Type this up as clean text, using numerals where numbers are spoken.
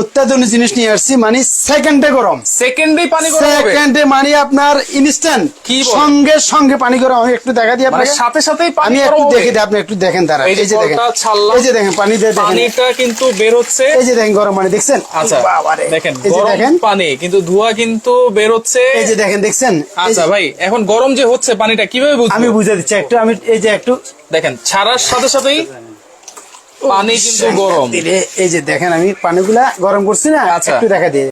অত্যাধুনিক জিনিস নিয়ে আসছি, মানে সেকেন্ডে গরম, সেকেন্ডেই পানি গরম হবে? সেকেন্ডে মানে আপনার ইনস্ট্যান্ট, কি বলেন? সঙ্গে সঙ্গে পানি গরম। আমি একটু দেখা দিই মানে আপনাকে, সাথে সাথেই পানি আমি গরম একটু হবে? দেখে দিই, আপনি একটু দেখেন তারা। এই যে কলটা ছাড়লাম, এই যে দেখেন পানি দিয়ে দেখেন, পানিটা কিন্তু বের হচ্ছে। এই যে দেখেন গরম পানি দেখছেন? আচ্ছা বাবারে, দেখেন এই যে গরম দেখেন পানি, কিন্তু ধোঁয়া কিন্তু বের হচ্ছে। এই যে দেখেন দেখছেন? আচ্ছা ভাই, এখন গরম যে হচ্ছে পানিটা কিভাবে বুঝবো? আমি বুঝে দিচ্ছি একটু, আমি এই যে একটু দেখেন ছাড়ার সাথে সাথেই পানি কিন্তু গরম। এই যে দেখেন আমি পানিগুলা গরম করছি না, আচ্ছা। একটু দেখা দিয়ে